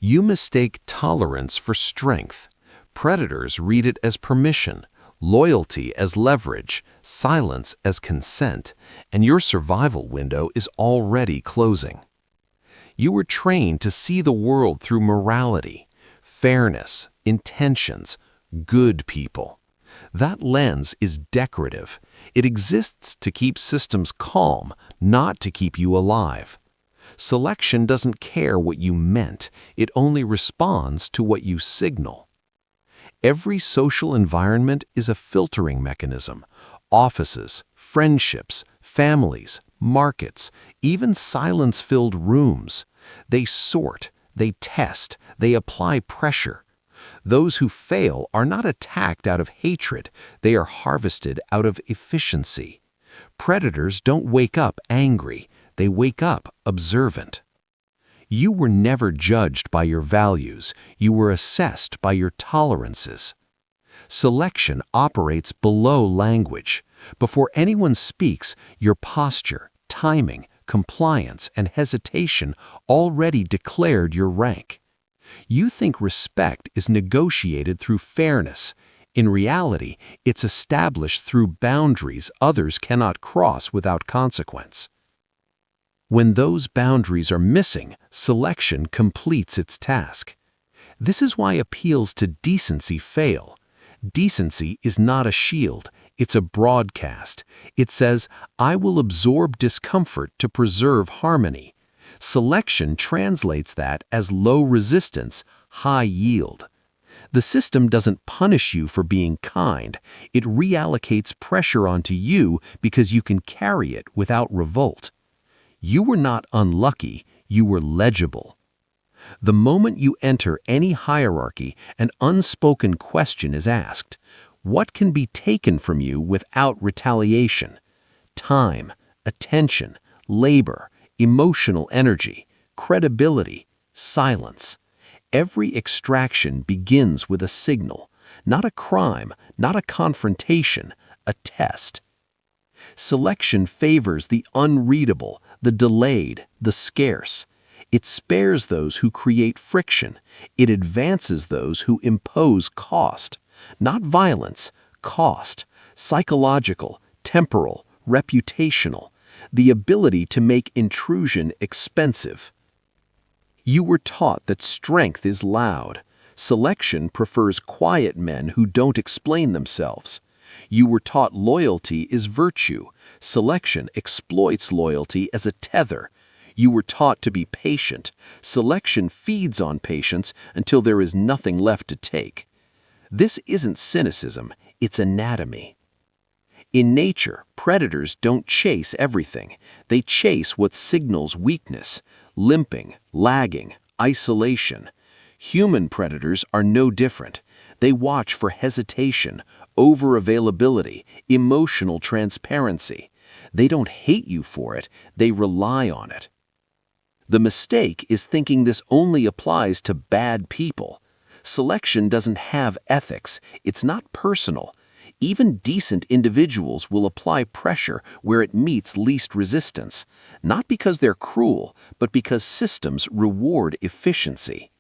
You mistake tolerance for strength. Predators read it as permission, loyalty as leverage, silence as consent, and your survival window is already closing. You were trained to see the world through morality, fairness, intentions, good people. That lens is decorative. It exists to keep systems calm, not to keep you alive. Selection doesn't care what you meant, it only responds to what you signal. Every social environment is a filtering mechanism. Offices, friendships, families, markets, even silence-filled rooms. They sort, they test, they apply pressure. Those who fail are not attacked out of hatred, they are harvested out of efficiency. Predators don't wake up angry, they wake up observant. You were never judged by your values, you were assessed by your tolerances. Selection operates below language. Before anyone speaks, your posture, timing, compliance, and hesitation already declared your rank. You think respect is negotiated through fairness. In reality, it's established through boundaries others cannot cross without consequence. When those boundaries are missing, selection completes its task. This is why appeals to decency fail. Decency is not a shield, it's a broadcast. It says, I will absorb discomfort to preserve harmony. Selection translates that as low resistance, high yield. The system doesn't punish you for being kind. It reallocates pressure onto you because you can carry it without revolt. You were not unlucky, you were legible. The moment you enter any hierarchy, an unspoken question is asked. What can be taken from you without retaliation? Time, attention, labor, emotional energy, credibility, silence. Every extraction begins with a signal, not a crime, not a confrontation, a test. Selection favors the unreadable, the delayed, the scarce. It spares those who create friction. It advances those who impose cost. Not violence, cost, psychological, temporal, reputational. The ability to make intrusion expensive. You were taught that strength is loud. Selection prefers quiet men who don't explain themselves. You were taught loyalty is virtue. Selection exploits loyalty as a tether. You were taught to be patient. Selection feeds on patience until there is nothing left to take. This isn't cynicism, it's anatomy. In nature, predators don't chase everything. They chase what signals weakness, limping, lagging, isolation. Human predators are no different. They watch for hesitation, over-availability, emotional transparency. They don't hate you for it, they rely on it. The mistake is thinking this only applies to bad people. Selection doesn't have ethics, it's not personal. Even decent individuals will apply pressure where it meets least resistance, not because they're cruel, but because systems reward efficiency.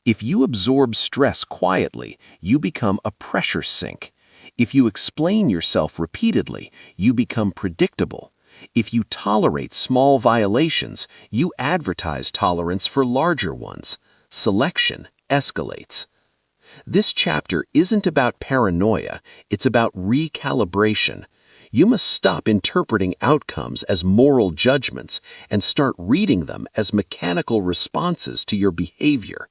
If you absorb stress quietly, you become a pressure sink. If you explain yourself repeatedly, you become predictable. If you tolerate small violations, you advertise tolerance for larger ones. Selection escalates. This chapter isn't about paranoia, it's about recalibration. You must stop interpreting outcomes as moral judgments and start reading them as mechanical responses to your behavior.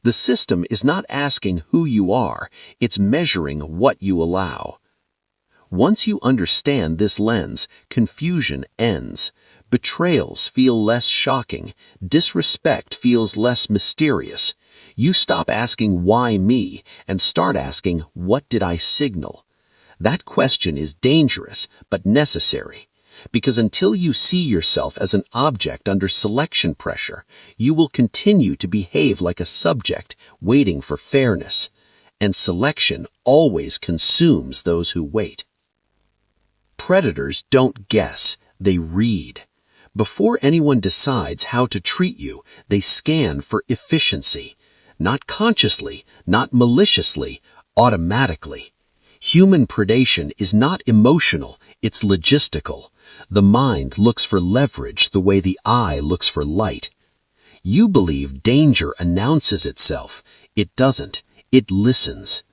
The system is not asking who you are, it's measuring what you allow. Once you understand this lens, confusion ends. Betrayals feel less shocking, disrespect feels less mysterious. You stop asking why me and start asking what did I signal? That question is dangerous but necessary, because until you see yourself as an object under selection pressure, you will continue to behave like a subject waiting for fairness, and selection always consumes those who wait. Predators don't guess, they read. Before anyone decides how to treat you, they scan for efficiency. Not consciously, not maliciously, automatically. Human predation is not emotional, it's logistical. The mind looks for leverage the way the eye looks for light. You believe danger announces itself. It doesn't. It listens.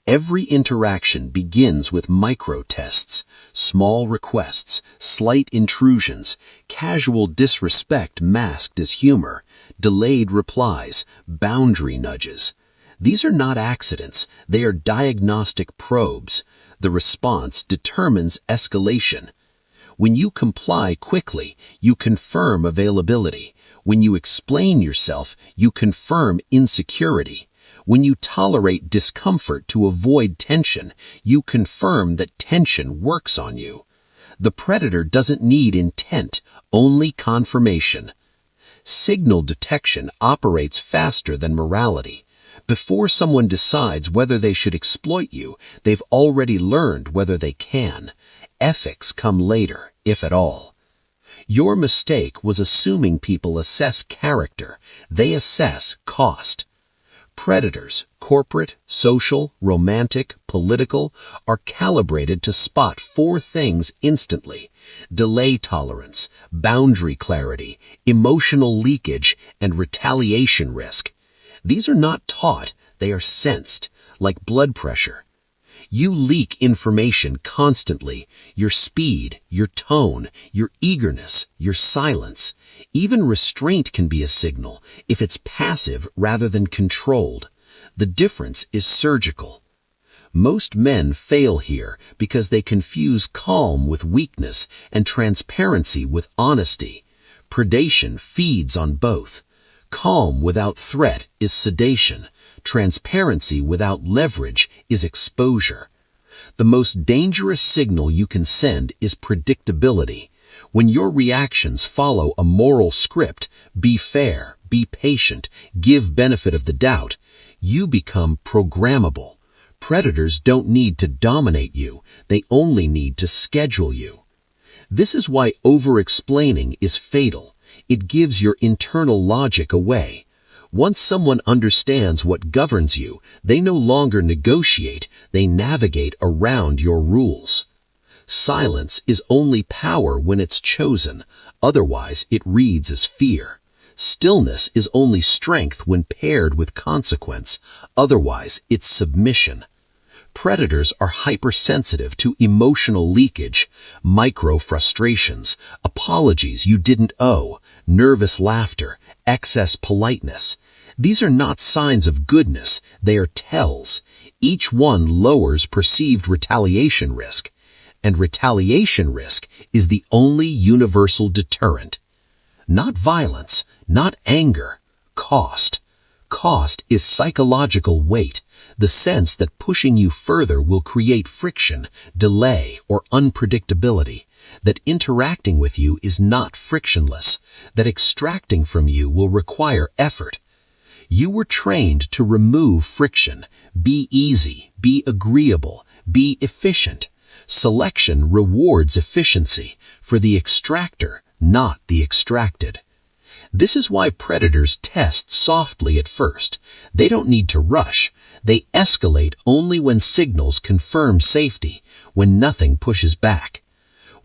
Every interaction begins with micro-tests, small requests, slight intrusions, casual disrespect masked as humor, delayed replies, boundary nudges. These are not accidents, they are diagnostic probes. The response determines escalation. When you comply quickly, you confirm availability. When you explain yourself, you confirm insecurity. When you tolerate discomfort to avoid tension, you confirm that tension works on you. The predator doesn't need intent, only confirmation. Signal detection operates faster than morality. Before someone decides whether they should exploit you, they've already learned whether they can. Ethics come later, if at all. Your mistake was assuming people assess character. They assess cost. Predators, corporate, social, romantic, political, are calibrated to spot four things instantly: delay tolerance, boundary clarity, emotional leakage, and retaliation risk. These are not taught, they are sensed, like blood pressure. You leak information constantly: your speed, your tone, your eagerness, your silence. Even restraint can be a signal if it's passive rather than controlled. The difference is surgical. Most men fail here because they confuse calm with weakness and transparency with honesty. Predation feeds on both. Calm without threat is sedation. Transparency without leverage is exposure. The most dangerous signal you can send is predictability. When your reactions follow a moral script, be fair, be patient, give benefit of the doubt, you become programmable. Predators don't need to dominate you, they only need to schedule you. This is why over-explaining is fatal. It gives your internal logic away. Once someone understands what governs you, they no longer negotiate, they navigate around your rules. Silence is only power when it's chosen, otherwise it reads as fear. Stillness is only strength when paired with consequence, otherwise it's submission. Predators are hypersensitive to emotional leakage, micro-frustrations, apologies you didn't owe, nervous laughter, excess politeness. These are not signs of goodness, they are tells. Each one lowers perceived retaliation risk. And retaliation risk is the only universal deterrent. Not violence, not anger, cost. Cost is psychological weight, the sense that pushing you further will create friction, delay, or unpredictability, that interacting with you is not frictionless, that extracting from you will require effort. You were trained to remove friction, be easy, be agreeable, be efficient. Selection rewards efficiency for the extractor, not the extracted. This is why predators test softly at first. They don't need to rush. They escalate only when signals confirm safety, when nothing pushes back.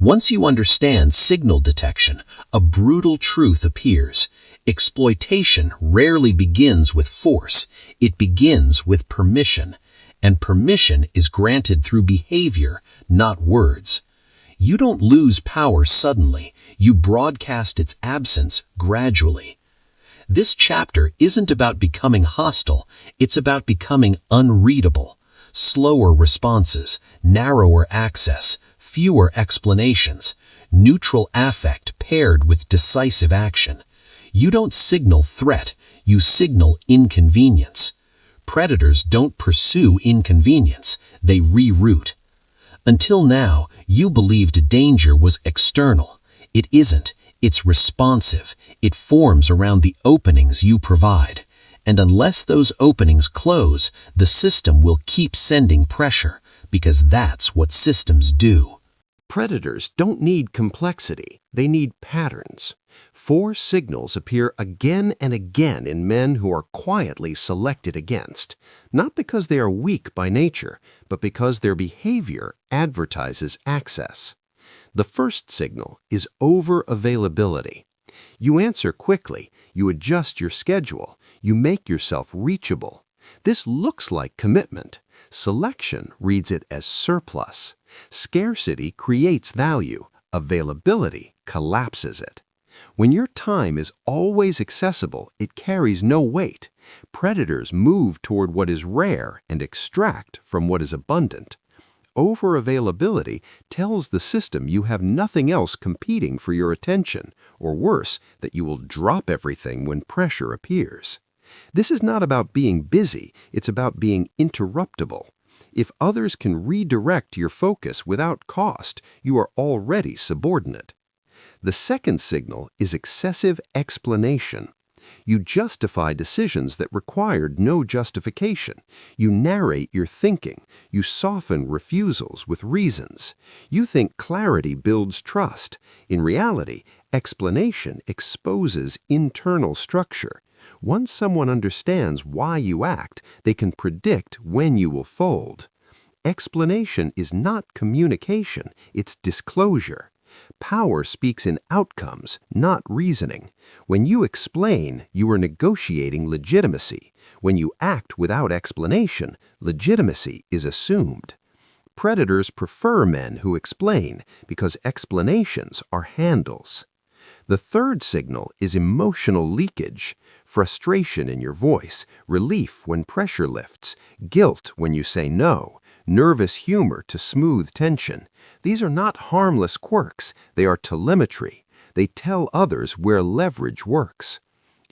Once you understand signal detection, a brutal truth appears. Exploitation rarely begins with force. It begins with permission. And permission is granted through behavior, not words. You don't lose power suddenly, you broadcast its absence gradually. This chapter isn't about becoming hostile, it's about becoming unreadable. Slower responses, narrower access, fewer explanations, neutral affect paired with decisive action. You don't signal threat, you signal inconvenience. Predators don't pursue inconvenience, they reroute. Until now, you believed danger was external. It isn't, it's responsive. It forms around the openings you provide. And unless those openings close, the system will keep sending pressure, because that's what systems do. Predators don't need complexity, they need patterns. 4 signals appear again and again in men who are quietly selected against, not because they are weak by nature, but because their behavior advertises access. The first signal is over-availability. You answer quickly, you adjust your schedule, you make yourself reachable. This looks like commitment. Selection reads it as surplus. Scarcity creates value. Availability collapses it. When your time is always accessible, it carries no weight. Predators move toward what is rare and extract from what is abundant. Over-availability tells the system you have nothing else competing for your attention, or worse, that you will drop everything when pressure appears. This is not about being busy, it's about being interruptible. If others can redirect your focus without cost, you are already subordinate. The second signal is excessive explanation. You justify decisions that required no justification. You narrate your thinking. You soften refusals with reasons. You think clarity builds trust. In reality, explanation exposes internal structure. Once someone understands why you act, they can predict when you will fold. Explanation is not communication, it's disclosure. Power speaks in outcomes, not reasoning. When you explain, you are negotiating legitimacy. When you act without explanation, legitimacy is assumed. Predators prefer men who explain because explanations are handles. The third signal is emotional leakage, frustration in your voice, relief when pressure lifts, guilt when you say no, nervous humor to smooth tension. These are not harmless quirks, they are telemetry. They tell others where leverage works.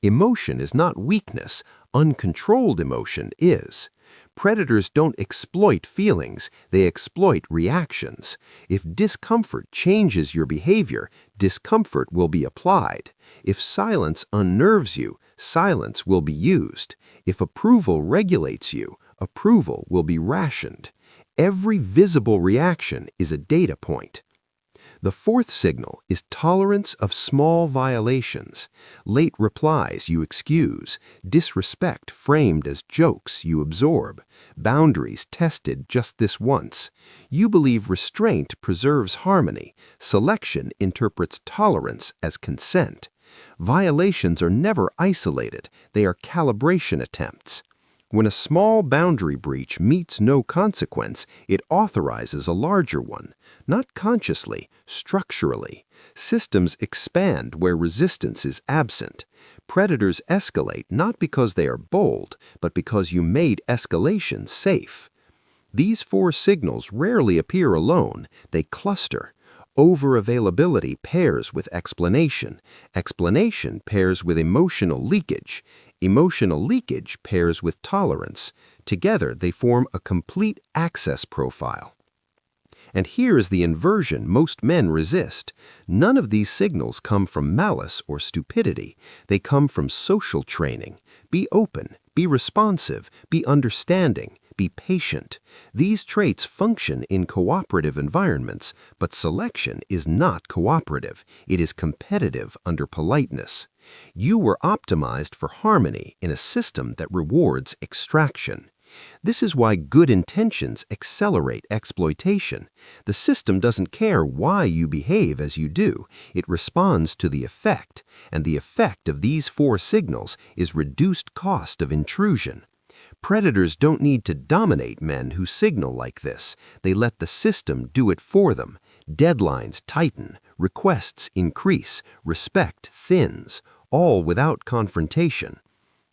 Emotion is not weakness, uncontrolled emotion is. Predators don't exploit feelings, they exploit reactions. If discomfort changes your behavior, discomfort will be applied. If silence unnerves you, silence will be used. If approval regulates you, approval will be rationed. Every visible reaction is a data point. The fourth signal is tolerance of small violations. Late replies you excuse, disrespect framed as jokes you absorb, boundaries tested just this once. You believe restraint preserves harmony. Selection interprets tolerance as consent. Violations are never isolated, they are calibration attempts. When a small boundary breach meets no consequence, it authorizes a larger one, not consciously, structurally. Systems expand where resistance is absent. Predators escalate not because they are bold, but because you made escalation safe. These 4 signals rarely appear alone, they cluster. Over-availability pairs with explanation. Explanation pairs with emotional leakage. Emotional leakage pairs with tolerance. Together, they form a complete access profile. And here is the inversion most men resist. None of these signals come from malice or stupidity. They come from social training. Be open, be responsive, be understanding. Be patient. These traits function in cooperative environments, but selection is not cooperative. It is competitive under politeness. You were optimized for harmony in a system that rewards extraction. This is why good intentions accelerate exploitation. The system doesn't care why you behave as you do. It responds to the effect, and the effect of these 4 signals is reduced cost of intrusion. Predators don't need to dominate men who signal like this. They let the system do it for them. Deadlines tighten, requests increase, respect thins, all without confrontation.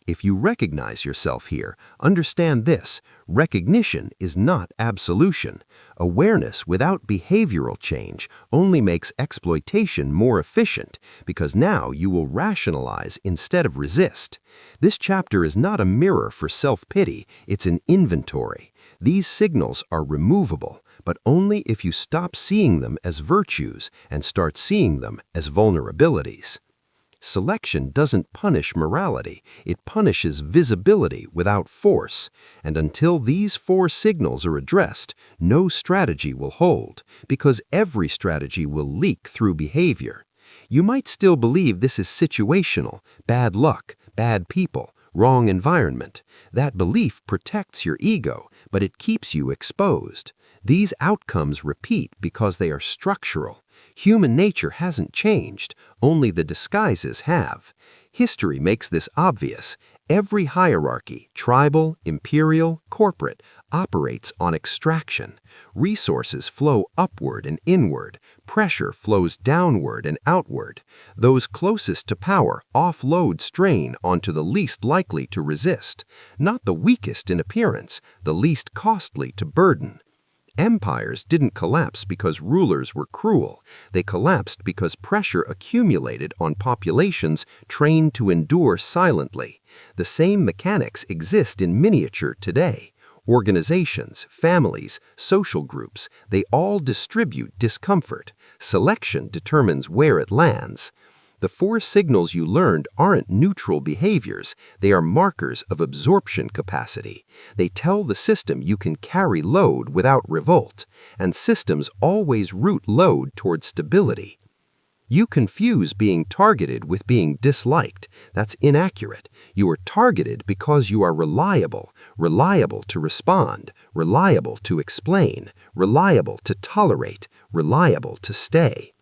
If you recognize yourself here, understand this: recognition is not absolution. Awareness without behavioral change only makes exploitation more efficient, because now you will rationalize instead of resist. This chapter is not a mirror for self-pity, it's an inventory. These signals are removable, but only if you stop seeing them as virtues and start seeing them as vulnerabilities. Selection doesn't punish morality, it punishes visibility without force, and until these four signals are addressed, no strategy will hold, because every strategy will leak through behavior. You might still believe this is situational, bad luck, bad people, wrong environment. That belief protects your ego, but it keeps you exposed. These outcomes repeat because they are structural. Human nature hasn't changed, only the disguises have. History makes this obvious. Every hierarchy, tribal, imperial, corporate, operates on extraction. Resources flow upward and inward. Pressure flows downward and outward. Those closest to power offload strain onto the least likely to resist, not the weakest in appearance, the least costly to burden. Empires didn't collapse because rulers were cruel. They collapsed because pressure accumulated on populations trained to endure silently. The same mechanics exist in miniature today. Organizations, families, social groups, they all distribute discomfort. Selection determines where it lands. The four signals you learned aren't neutral behaviors, they are markers of absorption capacity. They tell the system you can carry load without revolt, and systems always route load toward stability. You confuse being targeted with being disliked. That's inaccurate. You are targeted because you are reliable, reliable to respond, reliable to explain, reliable to tolerate, reliable to stay.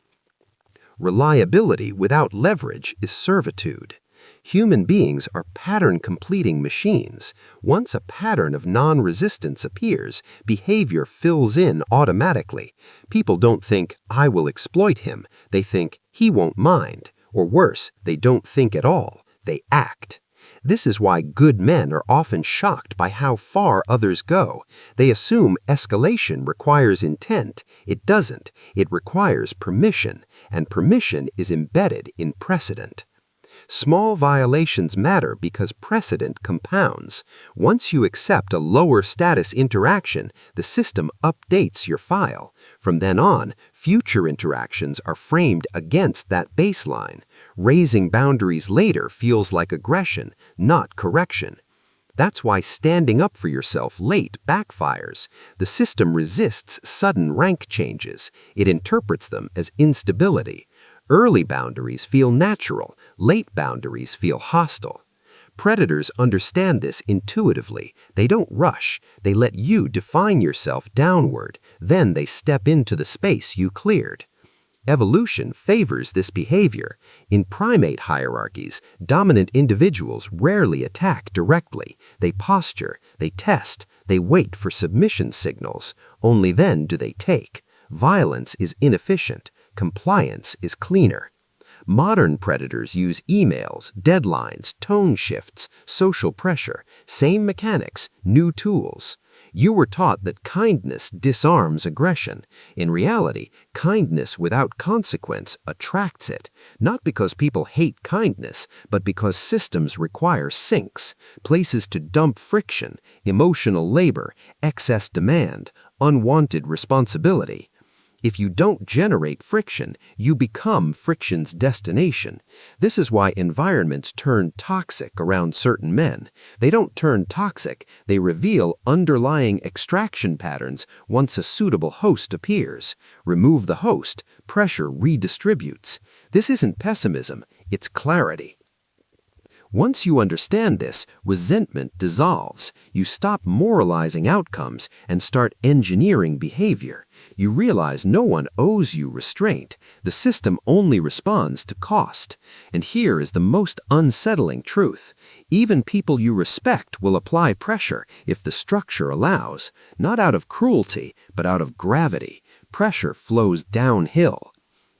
Reliability without leverage is servitude. Human beings are pattern-completing machines. Once a pattern of non-resistance appears, behavior fills in automatically. People don't think, "I will exploit him." They think, "He won't mind." Or worse, they don't think at all. They act. This is why good men are often shocked by how far others go. They assume escalation requires intent. It doesn't. It requires permission, and permission is embedded in precedent. Small violations matter because precedent compounds. Once you accept a lower status interaction, the system updates your file. From then on, future interactions are framed against that baseline. Raising boundaries later feels like aggression, not correction. That's why standing up for yourself late backfires. The system resists sudden rank changes. It interprets them as instability. Early boundaries feel natural, late boundaries feel hostile. Predators understand this intuitively. They don't rush. They let you define yourself downward. Then they step into the space you cleared. Evolution favors this behavior. In primate hierarchies, dominant individuals rarely attack directly. They posture, they test, they wait for submission signals. Only then do they take. Violence is inefficient. Compliance is cleaner. Modern predators use emails, deadlines, tone shifts, social pressure, same mechanics, new tools. You were taught that kindness disarms aggression. In reality, kindness without consequence attracts it, not because people hate kindness, but because systems require sinks, places to dump friction, emotional labor, excess demand, unwanted responsibility. If you don't generate friction, you become friction's destination. This is why environments turn toxic around certain men. They don't turn toxic, they reveal underlying extraction patterns once a suitable host appears. Remove the host, pressure redistributes. This isn't pessimism, it's clarity. Once you understand this, resentment dissolves. You stop moralizing outcomes and start engineering behavior. You realize no one owes you restraint. The system only responds to cost. And here is the most unsettling truth. Even people you respect will apply pressure if the structure allows, not out of cruelty, but out of gravity. Pressure flows downhill.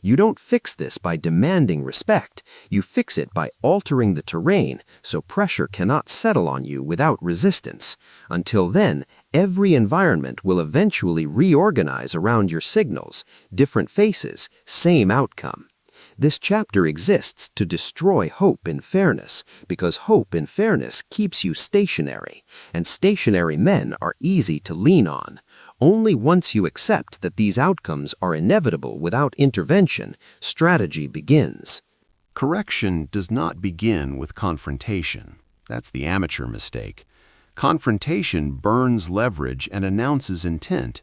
You don't fix this by demanding respect. You fix it by altering the terrain so pressure cannot settle on you without resistance. Until then, every environment will eventually reorganize around your signals. Different faces, same outcome. This chapter exists to destroy hope in fairness, because hope in fairness keeps you stationary, and stationary men are easy to lean on. Only once you accept that these outcomes are inevitable without intervention, strategy begins. Correction does not begin with confrontation. That's the amateur mistake. Confrontation burns leverage and announces intent.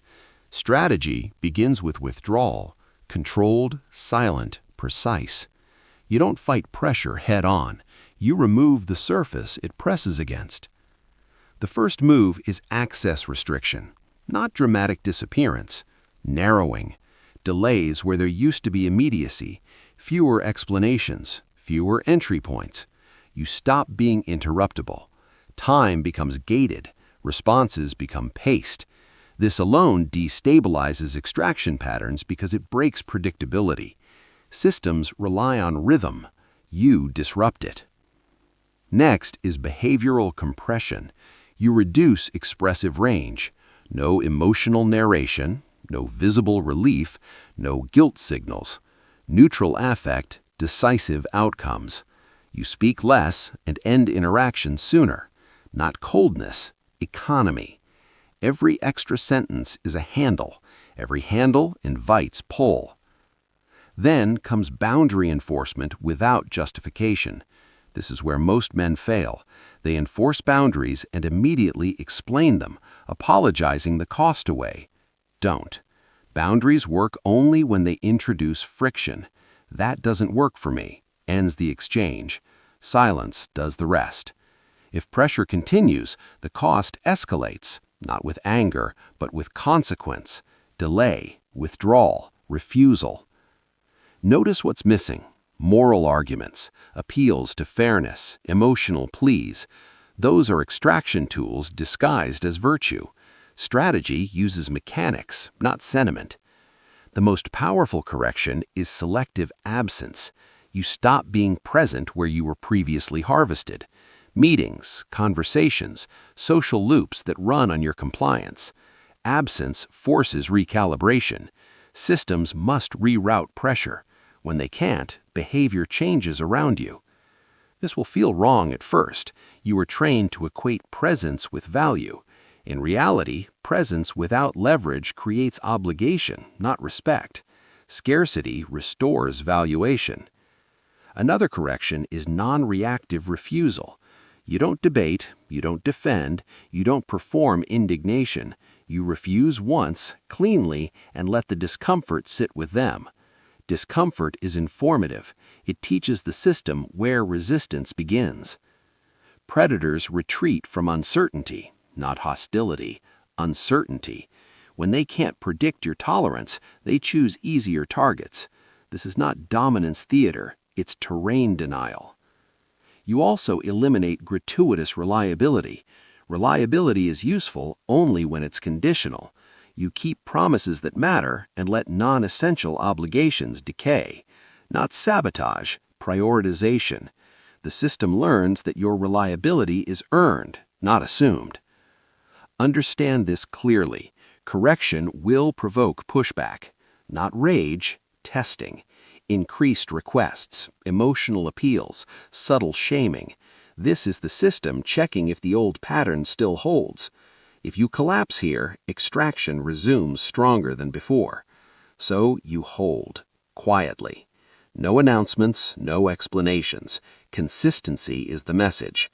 Strategy begins with withdrawal, controlled, silent, precise. You don't fight pressure head-on. You remove the surface it presses against. The first move is access restriction, not dramatic disappearance, narrowing, delays where there used to be immediacy, fewer explanations, fewer entry points. You stop being interruptible. Time becomes gated. Responses become paced. This alone destabilizes extraction patterns because it breaks predictability. Systems rely on rhythm. You disrupt it. Next is behavioral compression. You reduce expressive range. No emotional narration, no visible relief, no guilt signals. Neutral affect, decisive outcomes. You speak less and end interaction sooner. Not coldness, economy. Every extra sentence is a handle. Every handle invites pull. Then comes boundary enforcement without justification. This is where most men fail. They enforce boundaries and immediately explain them, apologizing the cost away. Don't. Boundaries work only when they introduce friction. That doesn't work for me. Ends the exchange. Silence does the rest. If pressure continues, the cost escalates, not with anger, but with consequence, delay, withdrawal, refusal. Notice what's missing. Moral arguments, appeals to fairness, emotional pleas. Those are extraction tools disguised as virtue. Strategy uses mechanics, not sentiment. The most powerful correction is selective absence. You stop being present where you were previously harvested. Meetings, conversations, social loops that run on your compliance. Absence forces recalibration. Systems must reroute pressure. When they can't, behavior changes around you. This will feel wrong at first. You were trained to equate presence with value. In reality, presence without leverage creates obligation, not respect. Scarcity restores valuation. Another correction is non-reactive refusal. You don't debate, you don't defend, you don't perform indignation. You refuse once, cleanly, and let the discomfort sit with them. Discomfort is informative. It teaches the system where resistance begins. Predators retreat from uncertainty, not hostility, uncertainty. When they can't predict your tolerance, they choose easier targets. This is not dominance theater, it's terrain denial. You also eliminate gratuitous reliability. Reliability is useful only when it's conditional. You keep promises that matter and let non-essential obligations decay. Not sabotage, prioritization. The system learns that your reliability is earned, not assumed. Understand this clearly. Correction will provoke pushback. Not rage, testing. Increased requests, emotional appeals, subtle shaming. This is the system checking if the old pattern still holds. If you collapse here, extraction resumes stronger than before. So you hold, quietly. No announcements, no explanations. Consistency is the message.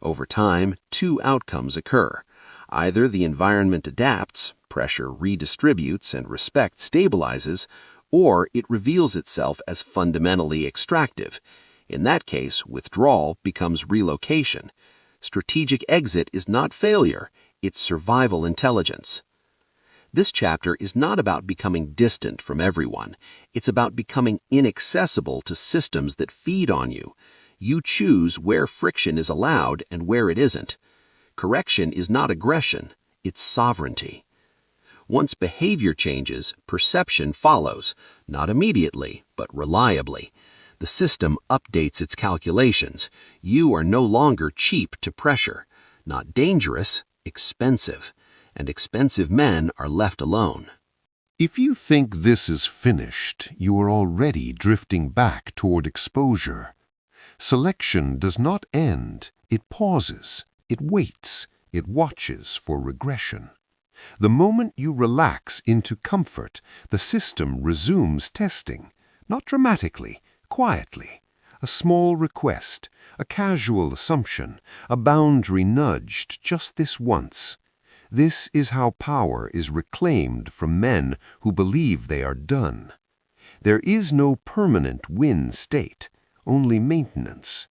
Over time, two outcomes occur. Either the environment adapts, pressure redistributes, and respect stabilizes, or it reveals itself as fundamentally extractive. In that case, withdrawal becomes relocation. Strategic exit is not failure, it's survival intelligence. This chapter is not about becoming distant from everyone. It's about becoming inaccessible to systems that feed on you. You choose where friction is allowed and where it isn't. Correction is not aggression, it's sovereignty. Once behavior changes, perception follows, not immediately, but reliably. The system updates its calculations. You are no longer cheap to pressure, not dangerous, expensive, and expensive men are left alone. If you think this is finished, you are already drifting back toward exposure. Selection does not end, it pauses, it waits, it watches for regression. The moment you relax into comfort, the system resumes testing, not dramatically, quietly. A small request, a casual assumption, a boundary nudged just this once. This is how power is reclaimed from men who believe they are done. There is no permanent win state, only maintenance.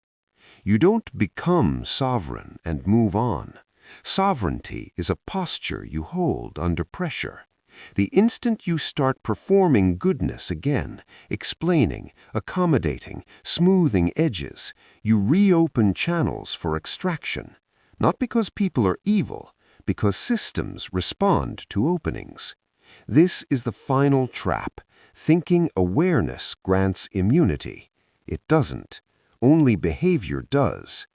You don't become sovereign and move on. Sovereignty is a posture you hold under pressure. The instant you start performing goodness again, explaining, accommodating, smoothing edges, you reopen channels for extraction. Not because people are evil, because systems respond to openings. This is the final trap. Thinking awareness grants immunity. It doesn't. Only behavior does.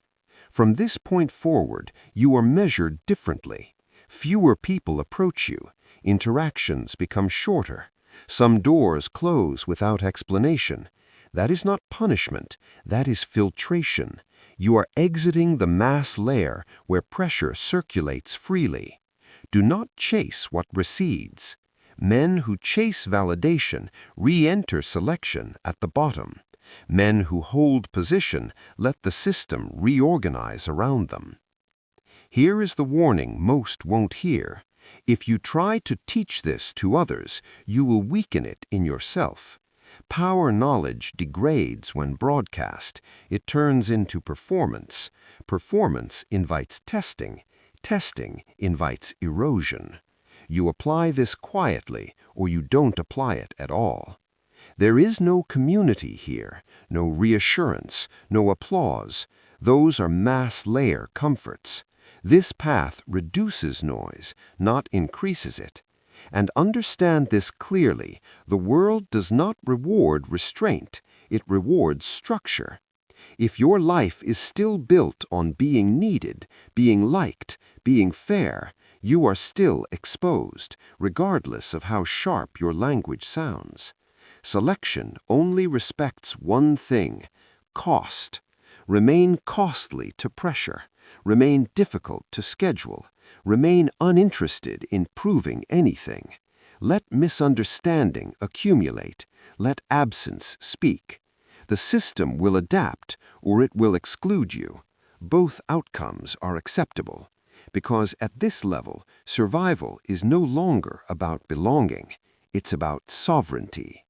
From this point forward, you are measured differently. Fewer people approach you. Interactions become shorter. Some doors close without explanation. That is not punishment. That is filtration. You are exiting the mass layer where pressure circulates freely. Do not chase what recedes. Men who chase validation re-enter selection at the bottom. Men who hold position let the system reorganize around them. Here is the warning most won't hear. If you try to teach this to others, you will weaken it in yourself. Power knowledge degrades when broadcast. It turns into performance. Performance invites testing. Testing invites erosion. You apply this quietly, or you don't apply it at all. There is no community here, no reassurance, no applause. Those are mass layer comforts. This path reduces noise, not increases it. And understand this clearly, the world does not reward restraint, it rewards structure. If your life is still built on being needed, being liked, being fair, you are still exposed, regardless of how sharp your language sounds. Selection only respects one thing: cost. Remain costly to pressure. Remain difficult to schedule. Remain uninterested in proving anything. Let misunderstanding accumulate. Let absence speak. The system will adapt, or it will exclude you. Both outcomes are acceptable, because at this level, survival is no longer about belonging. It's about sovereignty.